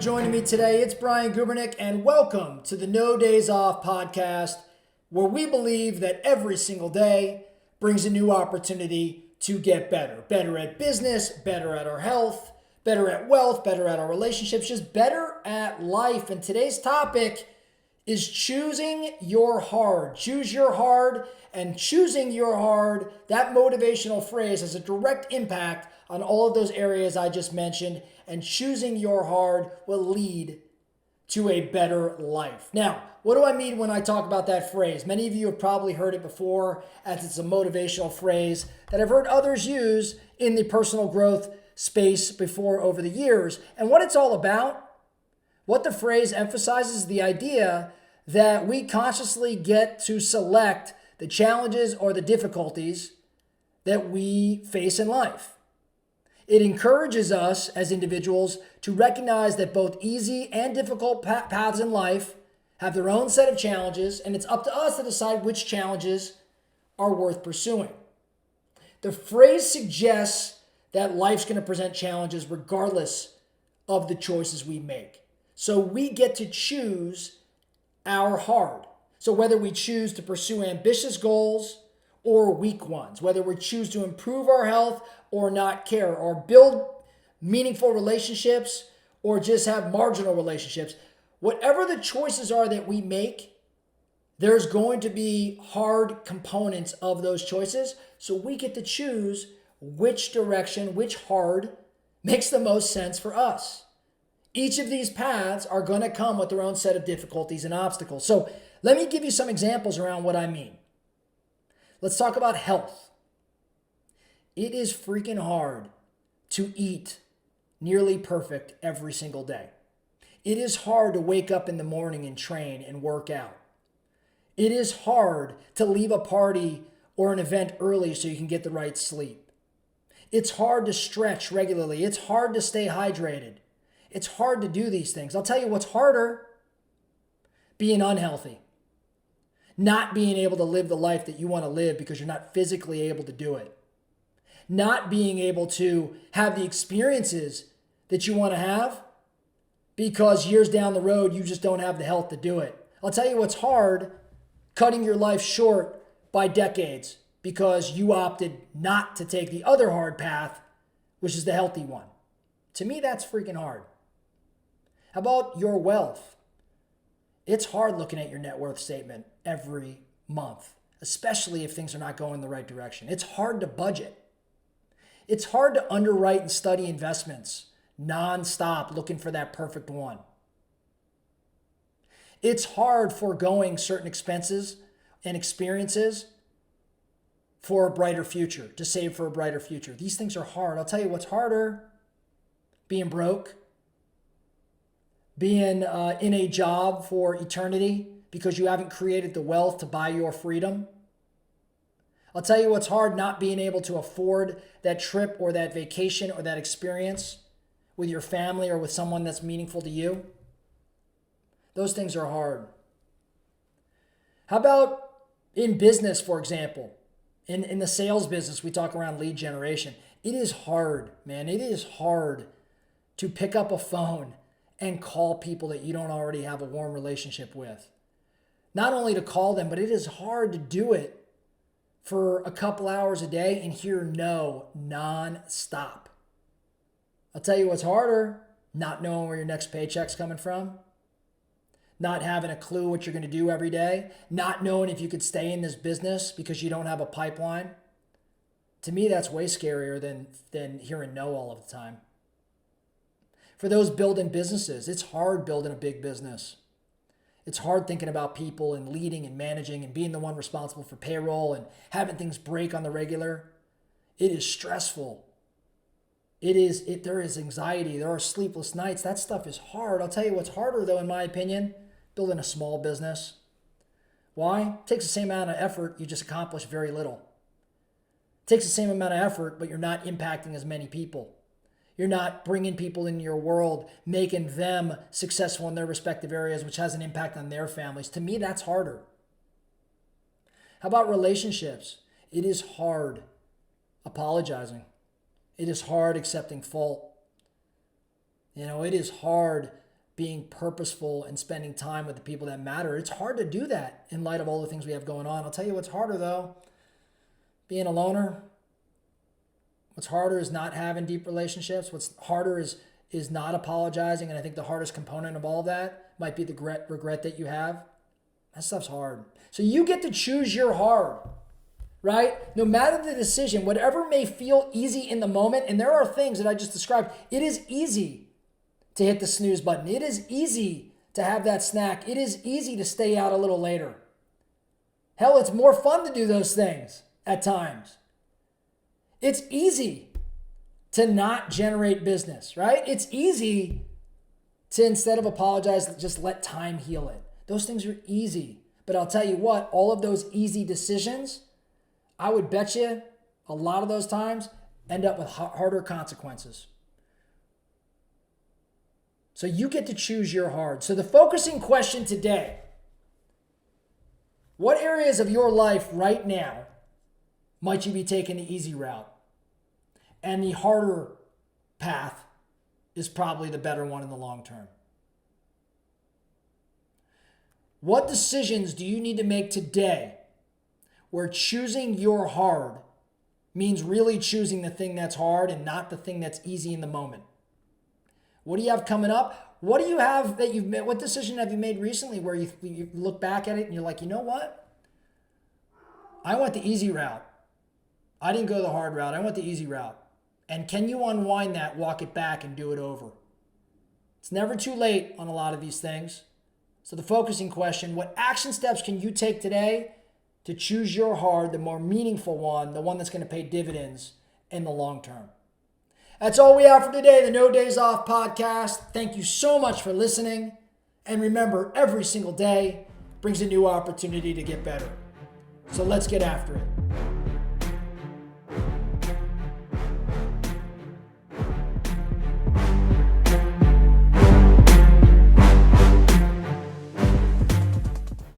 joining me today. It's Brian Gubernick, and welcome to the No Days Off podcast, where we believe that every single day brings a new opportunity to get better. Better at business, better at our health, better at wealth, better at our relationships, just better at life. And today's topic is choosing your hard. Choose your hard, and choosing your hard, that motivational phrase has a direct impact on all of those areas I just mentioned, and choosing your hard will lead to a better life. Now, what do I mean when I talk about that phrase? Many of you have probably heard it before, as it's a motivational phrase that I've heard others use in the personal growth space before over the years. And what it's all about, what the phrase emphasizes, is the idea that we consciously get to select the challenges or the difficulties that we face in life. It encourages us as individuals to recognize that both easy and difficult paths in life have their own set of challenges, and it's up to us to decide which challenges are worth pursuing. The phrase suggests that life's going to present challenges regardless of the choices we make. So we get to choose our hard. So whether we choose to pursue ambitious goals or weak ones, whether we choose to improve our health or not care, or build meaningful relationships or just have marginal relationships, whatever the choices are that we make, there's going to be hard components of those choices. So we get to choose which direction, which hard makes the most sense for us. Each of these paths are going to come with their own set of difficulties and obstacles. So let me give you some examples around what I mean. Let's talk about health. It is freaking hard to eat nearly perfect every single day. It is hard to wake up in the morning and train and work out. It is hard to leave a party or an event early so you can get the right sleep. It's hard to stretch regularly. It's hard to stay hydrated. It's hard to do these things. I'll tell you what's harder: being unhealthy. Not being able to live the life that you want to live because you're not physically able to do it. Not being able to have the experiences that you want to have because years down the road you just don't have the health to do it. I'll tell you what's hard: cutting your life short by decades because you opted not to take the other hard path, which is the healthy one. To me, that's freaking hard. How about your wealth? It's hard looking at your net worth statement every month, especially if things are not going in the right direction. It's hard to budget. It's hard to underwrite and study investments nonstop looking for that perfect one. It's hard foregoing certain expenses and experiences for a brighter future, to save for a brighter future. These things are hard. I'll tell you what's harder: being broke, being in a job for eternity because you haven't created the wealth to buy your freedom. I'll tell you what's hard: not being able to afford that trip or that vacation or that experience with your family or with someone that's meaningful to you. Those things are hard. How about in business, for example? In the sales business, we talk around lead generation. It is hard, man. It is hard to pick up a phone and call people that you don't already have a warm relationship with. Not only to call them, but it is hard to do it for a couple hours a day and hear no non-stop. I'll tell you what's harder: not knowing where your next paycheck's coming from, not having a clue what you're going to do every day, not knowing if you could stay in this business because you don't have a pipeline. To me, that's way scarier than hearing no all of the time. For those building businesses, it's hard building a big business. It's hard thinking about people and leading and managing and being the one responsible for payroll and having things break on the regular. It is stressful. There is anxiety. There are sleepless nights. That stuff is hard. I'll tell you what's harder, though, in my opinion: building a small business. Why? It takes the same amount of effort. You just accomplish very little. It takes the same amount of effort, but you're not impacting as many people. You're not bringing people into your world, making them successful in their respective areas, which has an impact on their families. To me, that's harder. How about relationships? It is hard apologizing. It is hard accepting fault. It is hard being purposeful and spending time with the people that matter. It's hard to do that in light of all the things we have going on. I'll tell you what's harder though, being a loner. What's harder is not having deep relationships. What's harder is not apologizing. And I think the hardest component of all that might be the regret that you have. That stuff's hard. So you get to choose your hard, right? No matter the decision, whatever may feel easy in the moment, and there are things that I just described, it is easy to hit the snooze button. It is easy to have that snack. It is easy to stay out a little later. Hell, it's more fun to do those things at times. It's easy to not generate business, right? It's easy to, instead of apologize, just let time heal it. Those things are easy. But I'll tell you what, all of those easy decisions, I would bet you a lot of those times end up with harder consequences. So you get to choose your hard. So the focusing question today, what areas of your life right now might you be taking the easy route? And the harder path is probably the better one in the long term. What decisions do you need to make today where choosing your hard means really choosing the thing that's hard and not the thing that's easy in the moment? What do you have coming up? What do you have that you've made? What decision have you made recently where you look back at it and you're like, you know what? I went the easy route. I didn't go the hard route. I went the easy route. And can you unwind that, walk it back, and do it over? It's never too late on a lot of these things. So the focusing question, what action steps can you take today to choose your hard, the more meaningful one, the one that's going to pay dividends in the long term? That's all we have for today, the No Days Off podcast. Thank you so much for listening. And remember, every single day brings a new opportunity to get better. So let's get after it.